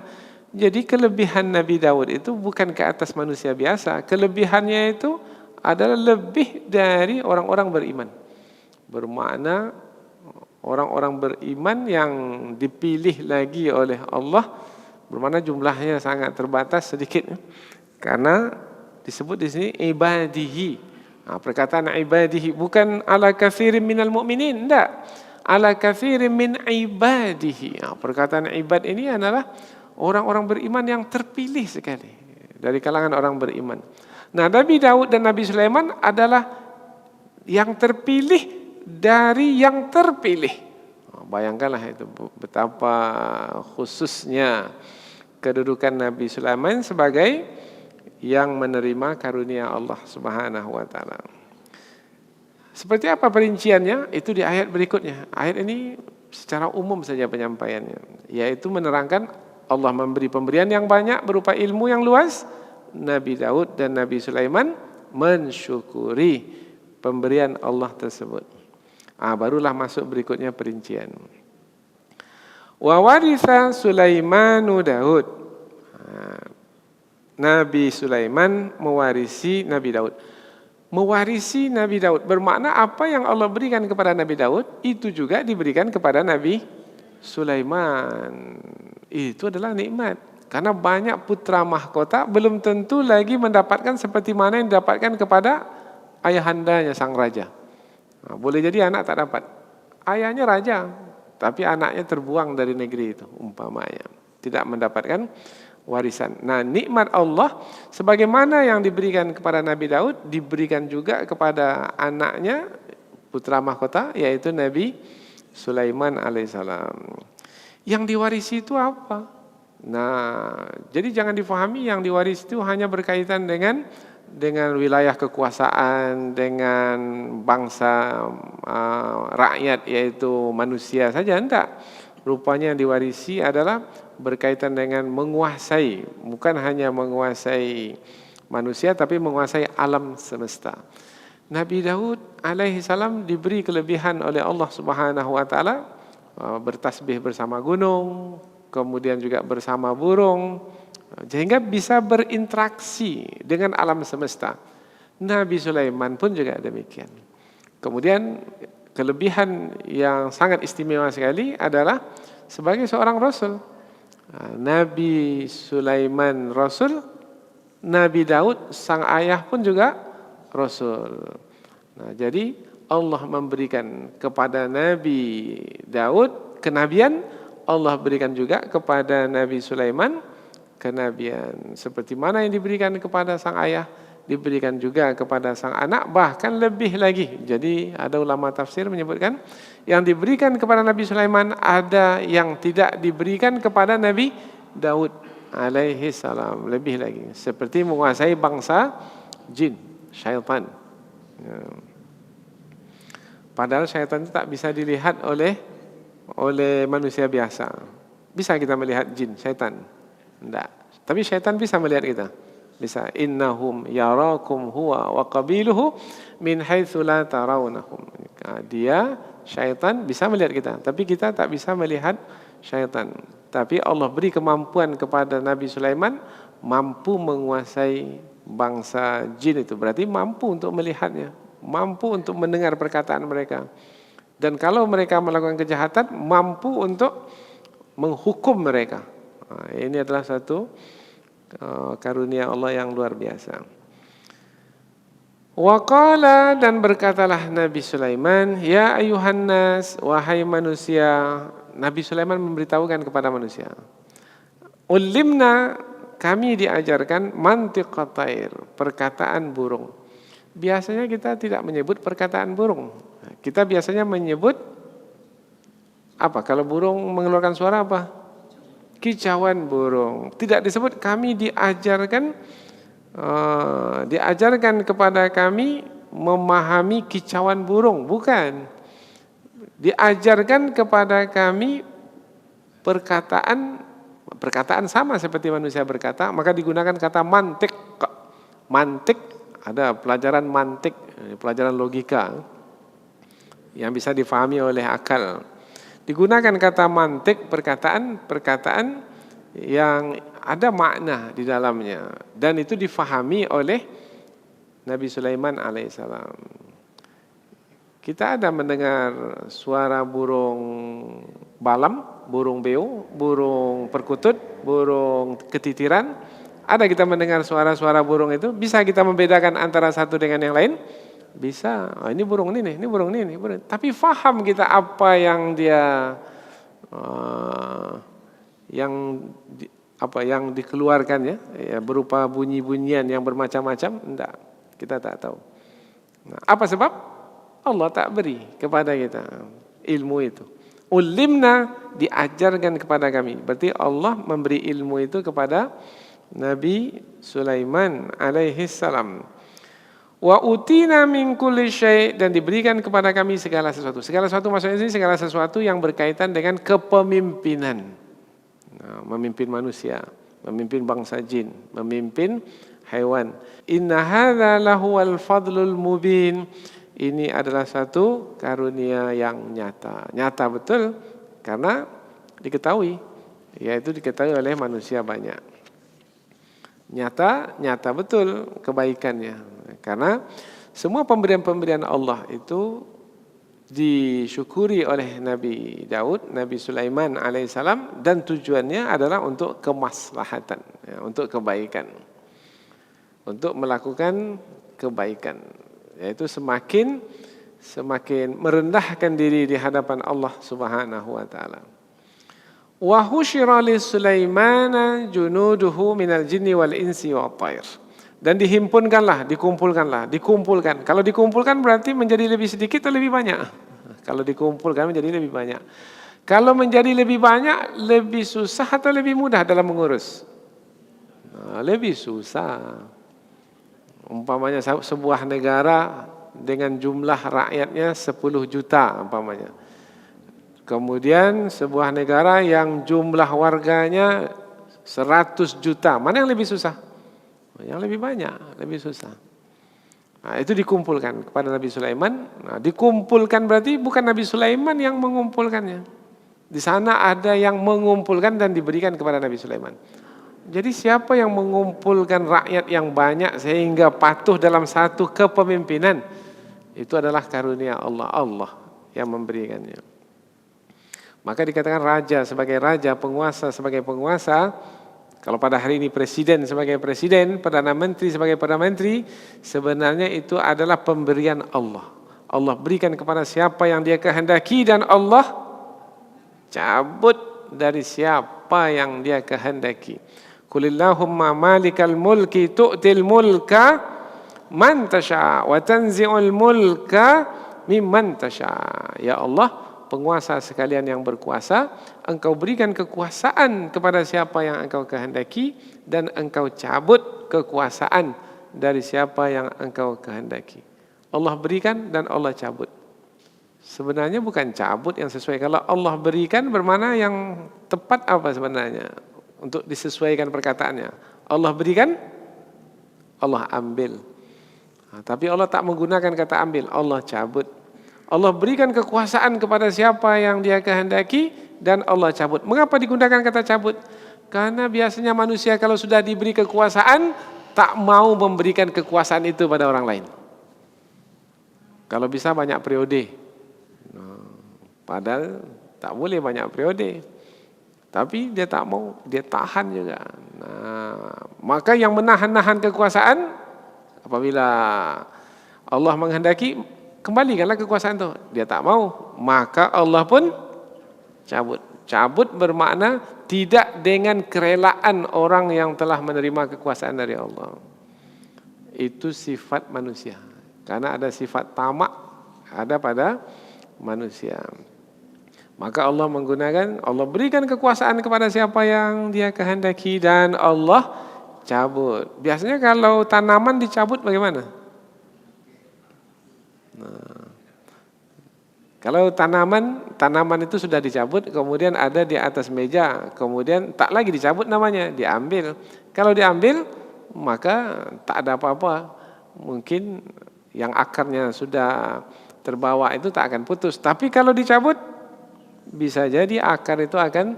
Jadi kelebihan Nabi Daud itu bukan ke atas manusia biasa, kelebihannya itu adalah lebih dari orang-orang beriman. Bermakna orang-orang beriman yang dipilih lagi oleh Allah, bermakna jumlahnya sangat terbatas, sedikit. Karena disebut di sini ibadihi. Perkataan ibadihi bukan ala katsirin minal mu'minin, enggak. Ala katsirin min ibadihi. Perkataan ibad ini adalah orang-orang beriman yang terpilih sekali dari kalangan orang beriman. Nah, Nabi Daud dan Nabi Sulaiman adalah yang terpilih dari yang terpilih. Bayangkanlah itu betapa khususnya kedudukan Nabi Sulaiman sebagai yang menerima karunia Allah Subhanahu wa taala. Seperti apa perinciannya? Itu di ayat berikutnya. Ayat ini secara umum saja penyampaiannya, yaitu menerangkan Allah memberi pemberian yang banyak berupa ilmu yang luas. Nabi Daud dan Nabi Sulaiman mensyukuri pemberian Allah tersebut. Barulah masuk berikutnya perincian. Wa waritha Sulaimanu Daud. Nabi Sulaiman mewarisi Nabi Daud. Mewarisi Nabi Daud bermakna apa yang Allah berikan kepada Nabi Daud itu juga diberikan kepada Nabi Sulaiman. Itu adalah nikmat. Karena banyak putra mahkota belum tentu lagi mendapatkan seperti mana yang didapatkan kepada ayahandanya sang raja. Boleh jadi anak tak dapat. Ayahnya raja, tapi anaknya terbuang dari negeri itu umpamanya. Tidak mendapatkan warisan. Nah, nikmat Allah sebagaimana yang diberikan kepada Nabi Daud diberikan juga kepada anaknya putra mahkota yaitu Nabi Sulaiman alaihissalam. Yang diwarisi itu apa? Nah, jadi jangan difahami yang diwarisi itu hanya berkaitan dengan wilayah kekuasaan, dengan bangsa rakyat yaitu manusia saja, enggak. Rupanya yang diwarisi adalah berkaitan dengan menguasai, bukan hanya menguasai manusia tapi menguasai alam semesta. Nabi Daud alaihi salam diberi kelebihan oleh Allah Subhanahu wa taala bertasbih bersama gunung, kemudian juga bersama burung, sehingga bisa berinteraksi dengan alam semesta. Nabi Sulaiman pun juga demikian. Kemudian kelebihan yang sangat istimewa sekali adalah sebagai seorang rasul. Nabi Sulaiman rasul, Nabi Daud sang ayah pun juga rasul. Nah, jadi Allah memberikan kepada Nabi Daud kenabian, Allah berikan juga kepada Nabi Sulaiman kenabian. Seperti mana yang diberikan kepada sang ayah, diberikan juga kepada sang anak, bahkan lebih lagi. Jadi ada ulama tafsir menyebutkan yang diberikan kepada Nabi Sulaiman ada yang tidak diberikan kepada Nabi Daud alaihi salam, lebih lagi. Seperti menguasai bangsa jin, syaitan. Padahal syaitan itu tak bisa dilihat oleh manusia biasa. Bisa kita melihat jin, syaitan? Tidak. Tapi syaitan bisa melihat kita. Bisa. Innahum yarakum huwa wa qabiluhu min haitsu la tarawnahum. Dia syaitan bisa melihat kita, tapi kita tak bisa melihat syaitan. Tapi Allah beri kemampuan kepada Nabi Sulaiman mampu menguasai bangsa jin itu. Berarti mampu untuk melihatnya, mampu untuk mendengar perkataan mereka. Dan kalau mereka melakukan kejahatan, mampu untuk menghukum mereka. Ini adalah satu karunia Allah yang luar biasa. Waqala, dan berkatalah Nabi Sulaiman, ya ayuhan nas, wahai manusia. Nabi Sulaiman memberitahukan kepada manusia. Ulimna, kami diajarkan mantiqat thair, perkataan burung. Biasanya kita tidak menyebut perkataan burung. Kita biasanya menyebut apa? Kalau burung mengeluarkan suara apa? Kicauan burung. Tidak disebut kami diajarkan kepada kami memahami kicauan burung. Bukan. Diajarkan kepada kami perkataan sama seperti manusia berkata, maka digunakan kata mantik. Mantik, ada pelajaran mantik, pelajaran logika yang bisa difahami oleh akal. Digunakan kata mantik, perkataan yang ada makna di dalamnya, dan itu difahami oleh Nabi Sulaiman alaihissalam. Kita ada mendengar suara burung balam, burung beo, burung perkutut, burung ketitiran. Ada kita mendengar suara-suara burung itu, bisa kita membedakan antara satu dengan yang lain? Bisa. Ini burung ini burung ini. Tapi faham kita apa yang dia yang dikeluarkan ya, berupa bunyi-bunyian yang bermacam-macam? Enggak, kita tak tahu. Nah, apa sebab? Allah tak beri kepada kita ilmu itu. Ulimna, diajarkan kepada kami. Berarti Allah memberi ilmu itu kepada Nabi Sulaiman alaihi salam. Wa utina min kulli syai', dan diberikan kepada kami segala sesuatu. Segala sesuatu maksudnya ini segala sesuatu yang berkaitan dengan kepemimpinan. Nah, memimpin manusia, memimpin bangsa jin, memimpin hewan. Inna hadza lahuwal fadlul mubin. Ini adalah satu karunia yang nyata. Nyata betul karena diketahui, yaitu diketahui oleh manusia banyak. Nyata betul kebaikannya. Karena semua pemberian-pemberian Allah itu disyukuri oleh Nabi Daud, Nabi Sulaiman alaihissalam, dan tujuannya adalah untuk kemaslahatan, ya, untuk kebaikan, untuk melakukan kebaikan, yaitu semakin merendahkan diri di hadapan Allah Subhanahu wa taala. Wa husyira li Sulaimana junuduhu minal jinni wal insi wat thair. Dan dikumpulkan. Kalau dikumpulkan berarti menjadi lebih sedikit atau lebih banyak? Kalau dikumpulkan menjadi lebih banyak. Kalau menjadi lebih banyak, lebih susah atau lebih mudah dalam mengurus? Nah, lebih susah. Umpamanya sebuah negara dengan jumlah rakyatnya 10 juta umpamanya. Kemudian sebuah negara yang jumlah warganya 100 juta. Mana yang lebih susah? Yang lebih banyak, lebih susah. Nah, itu dikumpulkan kepada Nabi Sulaiman. Nah, dikumpulkan berarti bukan Nabi Sulaiman yang mengumpulkannya. Di sana ada yang mengumpulkan dan diberikan kepada Nabi Sulaiman. Jadi siapa yang mengumpulkan rakyat yang banyak sehingga patuh dalam satu kepemimpinan? Itu adalah karunia Allah. Allah yang memberikannya. Maka dikatakan raja sebagai raja, penguasa sebagai penguasa. Kalau pada hari ini presiden sebagai presiden, perdana menteri sebagai perdana menteri, sebenarnya itu adalah pemberian Allah. Allah berikan kepada siapa yang Dia kehendaki dan Allah cabut dari siapa yang Dia kehendaki. Qulillahumma malikal mulki tu'til mulka man tasha' wa tanzi'ul mulka mimman tasha'. Ya Allah, penguasa sekalian yang berkuasa, Engkau berikan kekuasaan kepada siapa yang Engkau kehendaki dan Engkau cabut kekuasaan dari siapa yang Engkau kehendaki. Allah berikan dan Allah cabut. Sebenarnya bukan cabut yang sesuai. Kalau Allah berikan bermakna yang tepat apa sebenarnya? Untuk disesuaikan perkataannya. Allah berikan, Allah ambil. Nah, tapi Allah tak menggunakan kata ambil, Allah cabut. Allah berikan kekuasaan kepada siapa yang Dia kehendaki dan Allah cabut. Mengapa digunakan kata cabut? Karena biasanya manusia kalau sudah diberi kekuasaan tak mau memberikan kekuasaan itu pada orang lain. Kalau bisa banyak periode. Padahal tak boleh banyak periode. Tapi dia tak mau, dia tahan juga. Nah, maka yang menahan-nahan kekuasaan apabila Allah menghendaki, kembalikanlah kekuasaan itu. Dia tak mau, maka Allah pun cabut. Cabut bermakna tidak dengan kerelaan orang yang telah menerima kekuasaan dari Allah. Itu sifat manusia. Karena ada sifat tamak ada pada manusia. Maka Allah berikan kekuasaan kepada siapa yang Dia kehendaki dan Allah cabut. Biasanya kalau tanaman dicabut bagaimana? Nah, kalau tanaman itu sudah dicabut, kemudian ada di atas meja, kemudian tak lagi dicabut namanya, diambil. Kalau diambil, maka tak ada apa-apa. Mungkin yang akarnya sudah terbawa itu tak akan putus. Tapi kalau dicabut, bisa jadi akar itu akan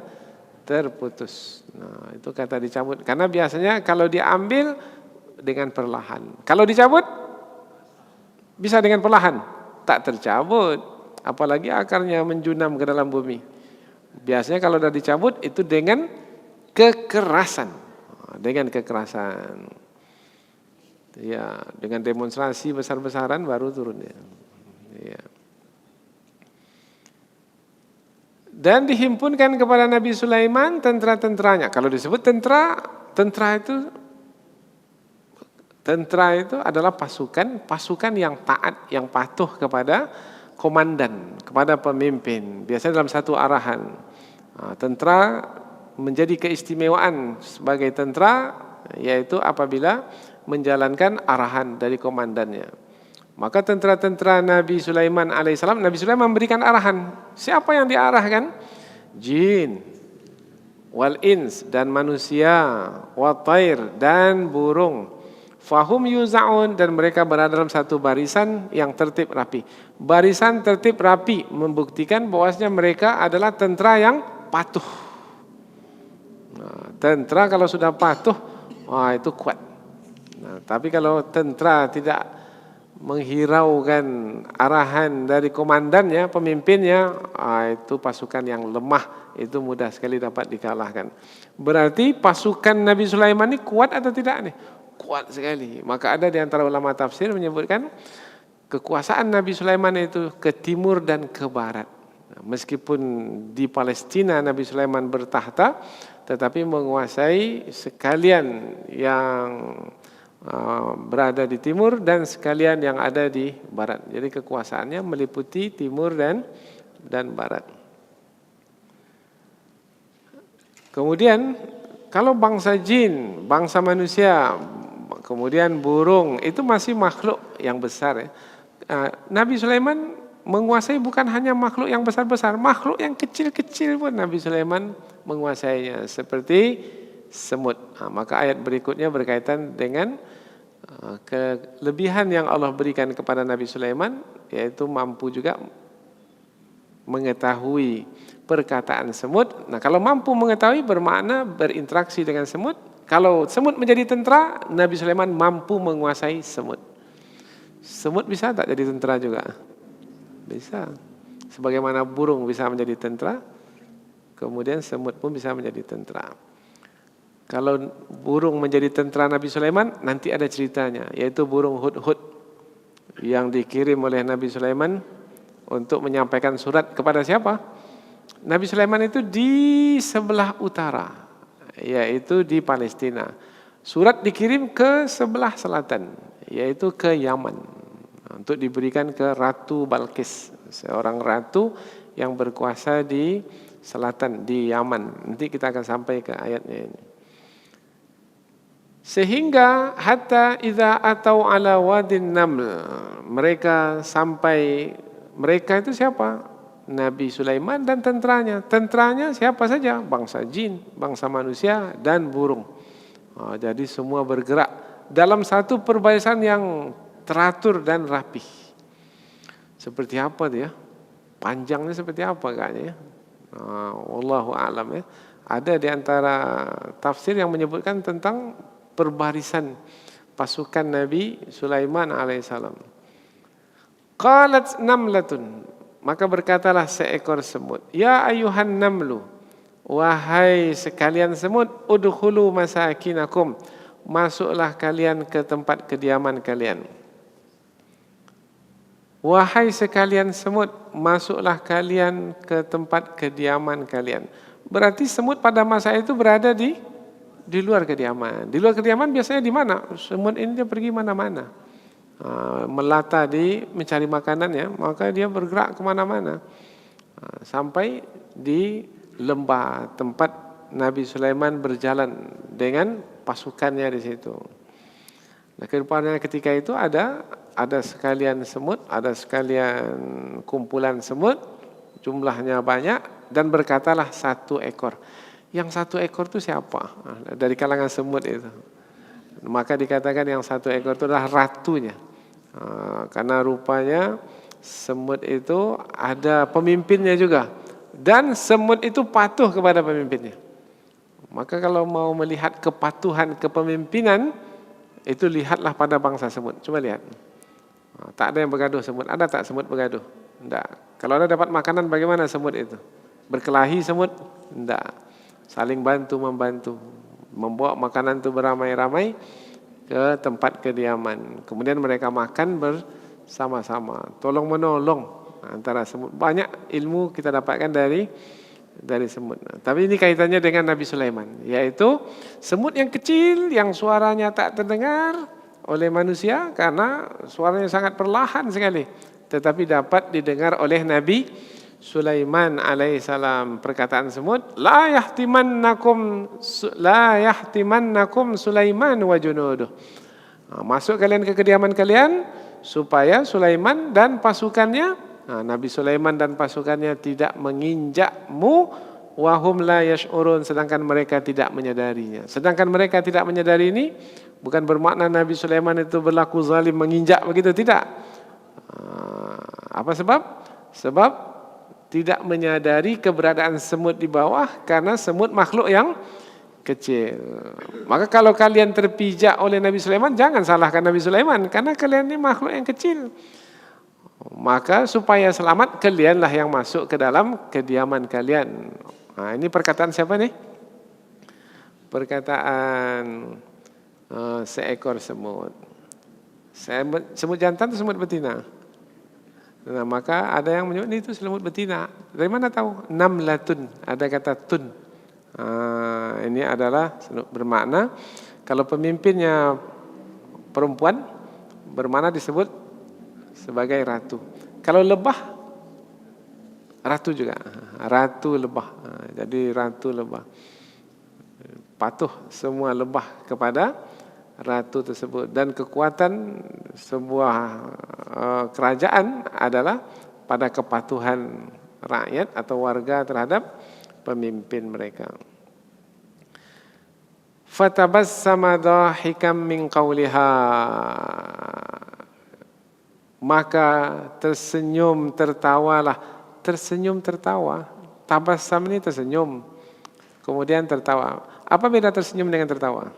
terputus. Nah, itu kata dicabut. Karena biasanya kalau diambil dengan perlahan. Kalau dicabut, bisa dengan perlahan, tak tercabut, apalagi akarnya menjunam ke dalam bumi. Biasanya kalau sudah dicabut itu dengan kekerasan, ya, dengan demonstrasi besar-besaran baru turun ya. Dan dihimpunkan kepada Nabi Sulaiman tentara-tentaranya. Kalau disebut tentara itu adalah pasukan yang taat, yang patuh kepada komandan, kepada pemimpin. Biasanya dalam satu arahan. Tentara menjadi keistimewaan sebagai tentara, yaitu apabila menjalankan arahan dari komandannya. Maka tentara-tentara Nabi Sulaiman alaihissalam, Nabi Sulaiman memberikan arahan. Siapa yang diarahkan? Jin, wal ins dan manusia, wat tair dan burung. Fahum yuza'un dan mereka berada dalam satu barisan yang tertib rapi. Barisan tertib rapi membuktikan bahwasanya mereka adalah tentara yang patuh. Nah, tentara kalau sudah patuh, wah itu kuat. Nah, tapi kalau tentara tidak menghiraukan arahan dari komandannya, pemimpinnya, itu pasukan yang lemah, itu mudah sekali dapat dikalahkan. Berarti pasukan Nabi Sulaiman ini kuat atau tidak nih? Kuat sekali. Maka ada di antara ulama tafsir menyebutkan kekuasaan Nabi Sulaiman itu ke timur dan ke barat. Meskipun di Palestina Nabi Sulaiman bertahta, tetapi menguasai sekalian yang berada di timur dan sekalian yang ada di barat. Jadi kekuasaannya meliputi timur dan barat. Kemudian kalau bangsa jin, bangsa manusia, kemudian burung, itu masih makhluk yang besar ya. Nabi Sulaiman menguasai bukan hanya makhluk yang besar-besar, makhluk yang kecil-kecil pun Nabi Sulaiman menguasainya, seperti semut. Maka ayat berikutnya berkaitan dengan kelebihan yang Allah berikan kepada Nabi Sulaiman, yaitu mampu juga mengetahui perkataan semut. Nah, kalau mampu mengetahui bermakna berinteraksi dengan semut. Kalau semut menjadi tentara, Nabi Sulaiman mampu menguasai semut. Semut bisa tak jadi tentara juga? Bisa. Sebagaimana burung bisa menjadi tentara, kemudian semut pun bisa menjadi tentara. Kalau burung menjadi tentara Nabi Sulaiman, nanti ada ceritanya, yaitu burung hudhud yang dikirim oleh Nabi Sulaiman untuk menyampaikan surat kepada siapa? Nabi Sulaiman itu di sebelah utara, yaitu di Palestina. Surat dikirim ke sebelah selatan, yaitu ke Yaman, untuk diberikan ke Ratu Balqis, seorang ratu yang berkuasa di selatan, di Yaman. Nanti kita akan sampai ke ayatnya ini. Sehingga hatta idza atau ala wadin naml, mereka sampai, mereka itu siapa? Nabi Sulaiman dan tentaranya. Tentaranya siapa saja? Bangsa jin, bangsa manusia dan burung. Jadi semua bergerak dalam satu perbarisan yang teratur dan rapih. Seperti apa dia? Panjangnya seperti apa kayaknya? Wallahu a'lam ya. Ada di antara tafsir yang menyebutkan tentang perbarisan pasukan Nabi Sulaiman alaihissalam. Qalat namlatun, maka berkatalah seekor semut, ya ayuhan namlu, wahai sekalian semut, udkhulu masakinakum, masuklah kalian ke tempat kediaman kalian. Wahai sekalian semut, masuklah kalian ke tempat kediaman kalian. Berarti semut pada masa itu berada di luar kediaman. Di luar kediaman biasanya di mana? Semut ini dia pergi mana-mana. Melata mencari makanan ya, maka dia bergerak kemana-mana. Sampai di lembah tempat Nabi Sulaiman berjalan dengan pasukannya di situ. Nah, kedepannya ketika itu ada sekalian semut, ada sekalian kumpulan semut, jumlahnya banyak, dan berkatalah satu ekor. Yang satu ekor itu siapa? Dari kalangan semut itu. Maka dikatakan yang satu ekor itu adalah ratunya. Karena rupanya semut itu ada pemimpinnya juga. Dan semut itu patuh kepada pemimpinnya. Maka kalau mau melihat kepatuhan kepemimpinan, itu lihatlah pada bangsa semut. Coba lihat. Tak ada yang bergaduh semut. Ada tak semut bergaduh? Tidak. Kalau ada dapat makanan, bagaimana semut itu? Berkelahi semut? Tidak. Saling bantu-membantu. Membawa makanan itu beramai-ramai ke tempat kediaman. Kemudian mereka makan bersama-sama. Tolong-menolong antara semut. Banyak ilmu kita dapatkan dari semut. Tapi ini kaitannya dengan Nabi Sulaiman. Yaitu semut yang kecil, yang suaranya tak terdengar oleh manusia karena suaranya sangat perlahan sekali, tetapi dapat didengar oleh Nabi Sulaiman alaihissalam. Perkataan semut, la yahtimannakum Sulaiman wa junuduh. Masuk kalian ke kediaman kalian supaya Sulaiman dan pasukannya, Nabi Sulaiman dan pasukannya tidak menginjakmu, wahum la yash'urun, sedangkan mereka tidak menyadarinya. Sedangkan mereka tidak menyadari ini bukan bermakna Nabi Sulaiman itu berlaku zalim menginjak begitu, tidak. Apa sebab? Sebab tidak menyadari keberadaan semut di bawah karena semut makhluk yang kecil. Maka kalau kalian terpijak oleh Nabi Sulaiman, jangan salahkan Nabi Sulaiman karena kalian ini makhluk yang kecil. Maka supaya selamat, kalianlah yang masuk ke dalam kediaman kalian. Ini perkataan siapa nih? Perkataan seekor semut. Semut jantan atau semut betina? Nah, maka ada yang menyebut itu semut betina. Dari mana tahu? Namlatun, ada kata tun. Ini adalah bermakna kalau pemimpinnya perempuan bermakna disebut sebagai ratu. Kalau lebah, ratu juga, ratu lebah. Jadi ratu lebah, patuh semua lebah kepada ratu tersebut. Dan kekuatan sebuah kerajaan adalah pada kepatuhan rakyat atau warga terhadap pemimpin mereka. Fatabassama dhahikam min qawliha, maka tersenyum tertawalah. Tersenyum tertawa, tabassam ini tersenyum kemudian tertawa. Apa beda tersenyum dengan tertawa?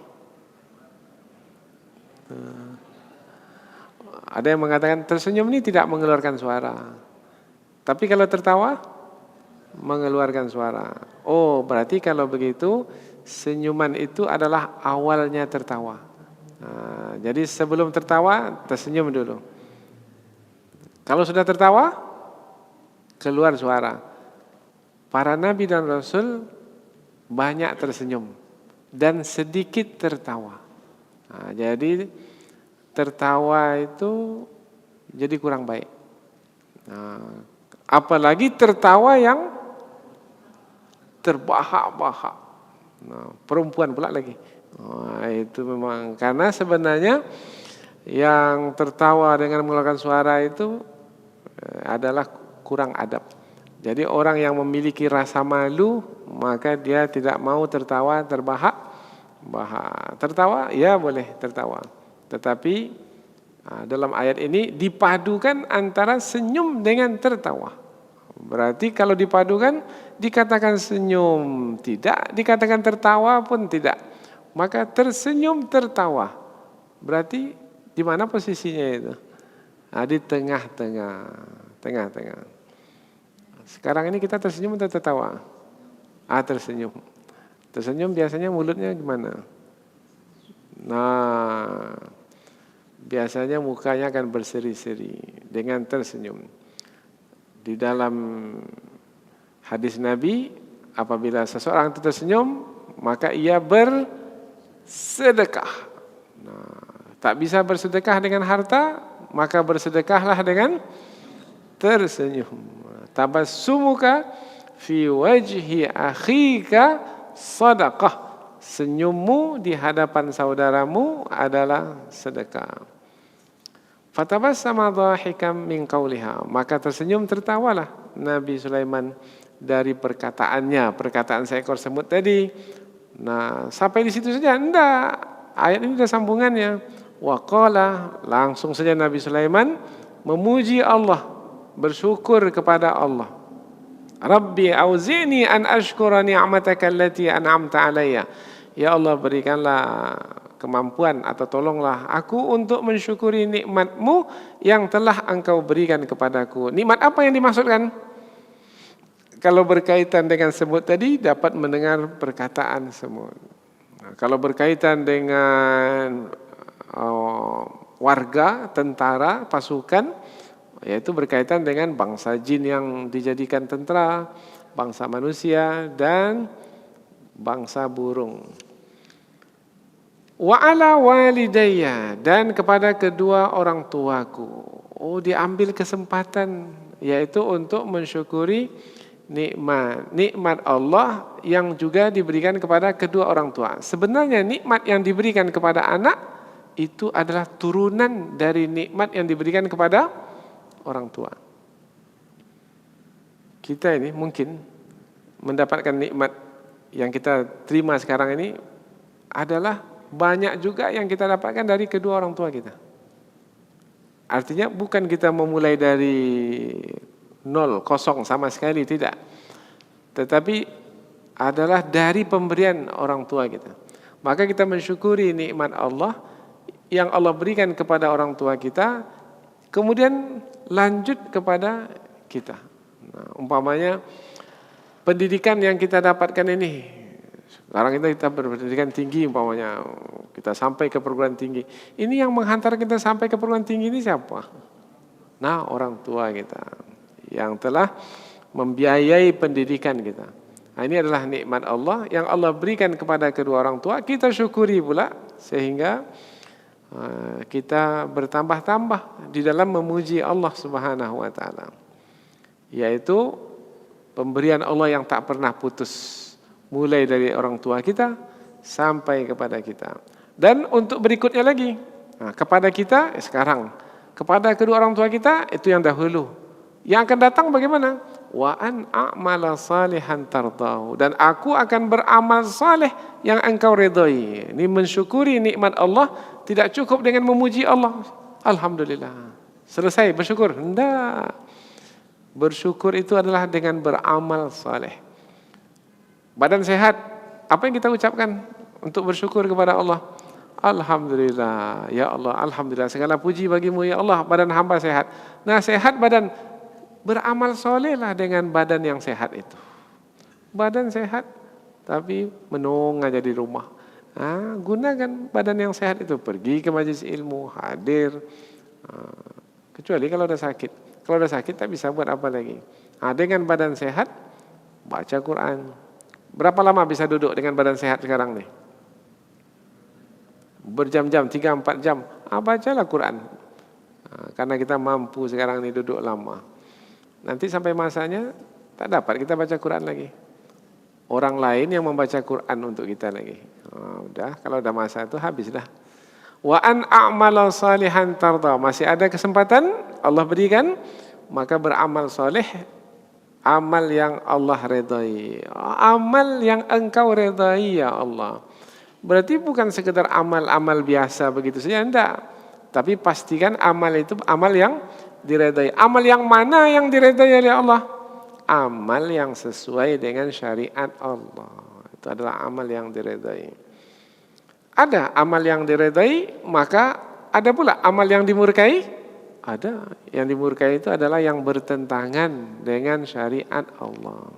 Ada yang mengatakan tersenyum ini tidak mengeluarkan suara, tapi kalau tertawa mengeluarkan suara. Oh, berarti kalau begitu senyuman itu adalah awalnya tertawa. Jadi sebelum tertawa tersenyum dulu. Kalau sudah tertawa keluar suara. Para nabi dan rasul banyak tersenyum dan sedikit tertawa. Jadi tertawa itu jadi kurang baik. Apalagi tertawa yang terbahak-bahak. Perempuan pula lagi. Itu memang karena sebenarnya yang tertawa dengan mengeluarkan suara itu adalah kurang adab. Jadi orang yang memiliki rasa malu maka dia tidak mau tertawa terbahak-bahak. Tertawa ya boleh tertawa. Tetapi dalam ayat ini dipadukan antara senyum dengan tertawa. Berarti kalau dipadukan dikatakan senyum tidak, dikatakan tertawa pun tidak. Maka tersenyum tertawa. Berarti di mana posisinya itu? Di tengah-tengah. Tengah-tengah. Sekarang ini kita tersenyum atau tertawa? Tersenyum. Tersenyum biasanya mulutnya gimana? Nah, biasanya mukanya akan berseri-seri dengan tersenyum. Di dalam hadis Nabi, apabila seseorang itu tersenyum, maka ia bersedekah. Tak bisa bersedekah dengan harta, maka bersedekahlah dengan tersenyum. Tabassumuka fi wajhi akhika sadaqah. Senyummu di hadapan saudaramu adalah sedekah. Fatabassama dhahikam min qawliha, maka tersenyum tertawalah Nabi Sulaiman dari perkataannya, perkataan seekor semut tadi. Nah, sampai di situ saja? Enggak. Ayat ini ada sambungannya. Wa qala, langsung saja Nabi Sulaiman memuji Allah, bersyukur kepada Allah. Rabbi auzi'ni an ashkura ni'mataka allati an'amta alayya. Ya Allah, berikanlah kemampuan atau tolonglah aku untuk mensyukuri nikmat-Mu yang telah Engkau berikan kepadaku. Nikmat apa yang dimaksudkan? Kalau berkaitan dengan semut tadi dapat mendengar perkataan semut. Kalau berkaitan dengan warga, tentara, pasukan, yaitu berkaitan dengan bangsa jin yang dijadikan tentara, bangsa manusia dan bangsa burung. Wa ala walidayya, dan kepada kedua orang tuaku. Oh, diambil kesempatan yaitu untuk mensyukuri nikmat Allah yang juga diberikan kepada kedua orang tua. Sebenarnya nikmat yang diberikan kepada anak itu adalah turunan dari nikmat yang diberikan kepada orang tua. Kita ini mungkin mendapatkan nikmat yang kita terima sekarang ini adalah banyak juga yang kita dapatkan dari kedua orang tua kita. Artinya bukan kita memulai dari nol, kosong sama sekali, tidak. Tetapi adalah dari pemberian orang tua kita. Maka kita mensyukuri nikmat Allah yang Allah berikan kepada orang tua kita, kemudian lanjut kepada kita. Nah, umpamanya pendidikan yang kita dapatkan ini, sekarang kita berpendidikan tinggi, umpamanya kita sampai ke perguruan tinggi. Ini yang menghantar kita sampai ke perguruan tinggi ini siapa? Nah, orang tua kita yang telah membiayai pendidikan kita. Nah, ini adalah nikmat Allah yang Allah berikan kepada kedua orang tua. Kita syukuri pula sehingga kita bertambah-tambah di dalam memuji Allah Subhanahu wa taala. Yaitu pemberian Allah yang tak pernah putus, mulai dari orang tua kita sampai kepada kita. Dan untuk berikutnya lagi, kepada kita sekarang, kepada kedua orang tua kita itu yang dahulu. Yang akan datang bagaimana? Wa an a'mala salihan tardahu, dan aku akan beramal saleh yang engkau redai. Ini mensyukuri nikmat Allah, tidak cukup dengan memuji Allah. Alhamdulillah. Selesai bersyukur? Tidak. Bersyukur itu adalah dengan beramal saleh. Badan sehat, apa yang kita ucapkan untuk bersyukur kepada Allah? Alhamdulillah, ya Allah, alhamdulillah, segala puji bagimu ya Allah, badan hamba sehat. Nah, sehat badan, beramal solehlah dengan badan yang sehat itu. Badan sehat, tapi menung aja di rumah. Gunakan badan yang sehat itu, pergi ke majelis ilmu, hadir. Kecuali kalau udah sakit. Kalau udah sakit tak bisa buat apa lagi. Dengan badan sehat, baca Quran. Berapa lama bisa duduk dengan badan sehat sekarang nih? Berjam-jam, 3-4 jam. Bacalah Quran. Karena kita mampu sekarang ini duduk lama. Nanti sampai masanya tak dapat kita baca Quran lagi. Orang lain yang membaca Quran untuk kita lagi. Udah, kalau udah masa itu habis dah. Wa an a'mala salihan tarda. Masih ada kesempatan Allah berikan, maka beramal soleh, amal yang Allah redai, amal yang engkau redai ya Allah. Berarti bukan sekedar amal-amal biasa begitu saja, enggak. Tapi pastikan amal itu amal yang diredai. Amal yang mana yang diredai oleh Allah? Amal yang sesuai dengan syariat Allah. Itu adalah amal yang diredai. Ada amal yang diredai, maka ada pula amal yang dimurkai. Ada. Yang dimurkai itu adalah yang bertentangan dengan syariat Allah.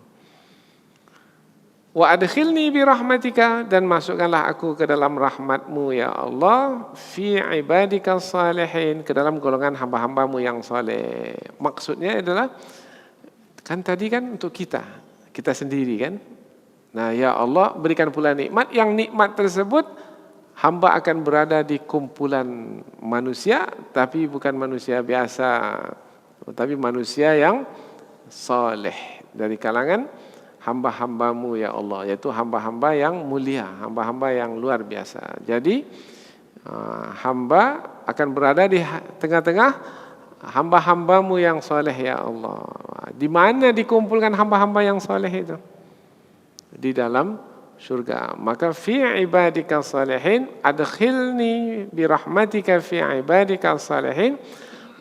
Wa adkhilni bi rahmatika, dan masukkanlah aku ke dalam rahmatmu ya Allah, fi ibadika salihin, ke dalam golongan hamba-hambamu yang saleh. Maksudnya adalah, kan tadi kan untuk kita sendiri kan. Nah ya Allah berikan pula nikmat, yang nikmat tersebut hamba akan berada di kumpulan manusia, tapi bukan manusia biasa, tapi manusia yang saleh dari kalangan hamba-hambamu ya Allah, yaitu hamba-hamba yang mulia, hamba-hamba yang luar biasa. Jadi hamba akan berada di tengah-tengah hamba-hambamu yang saleh ya Allah. Di mana dikumpulkan hamba-hamba yang saleh itu? Di dalam surga. Maka fi ibadika salihin, adkhilni bi rahmatika fi ibadika salihin,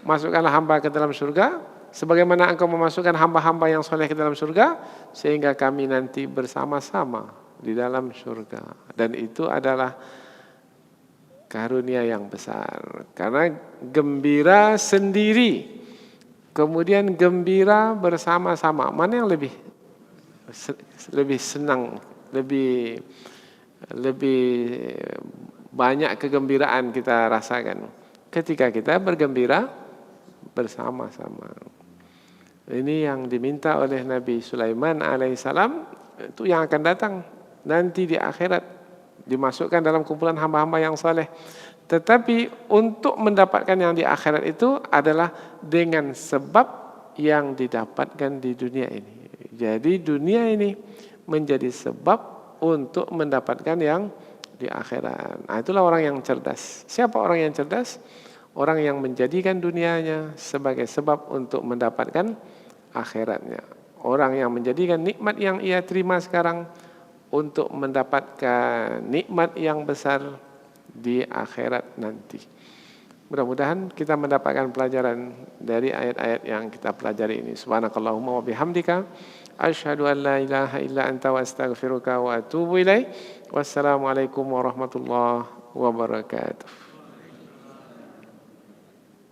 masukkanlah hamba ke dalam surga sebagaimana engkau memasukkan hamba-hamba yang soleh ke dalam surga, sehingga kami nanti bersama-sama di dalam surga. Dan itu adalah karunia yang besar. Karena gembira sendiri, kemudian gembira bersama-sama, mana yang lebih senang, lebih banyak kegembiraan kita rasakan ketika kita bergembira bersama-sama. Ini yang diminta oleh Nabi Sulaiman alaihissalam, itu yang akan datang nanti di akhirat, dimasukkan dalam kumpulan hamba-hamba yang saleh. Tetapi untuk mendapatkan yang di akhirat itu adalah dengan sebab yang didapatkan di dunia ini. Jadi dunia ini menjadi sebab untuk mendapatkan yang di akhirat. Nah, itulah orang yang cerdas. Siapa orang yang cerdas? Orang yang menjadikan dunianya sebagai sebab untuk mendapatkan akhiratnya. Orang yang menjadikan nikmat yang ia terima sekarang untuk mendapatkan nikmat yang besar di akhirat nanti. Mudah-mudahan kita mendapatkan pelajaran dari ayat-ayat yang kita pelajari ini. Subhanakallahumma wa bihamdika asyhadu an la ilaha illa anta wa astaghfiruka wa atubu ilaik. Wassalamualaikum warahmatullahi wabarakatuh.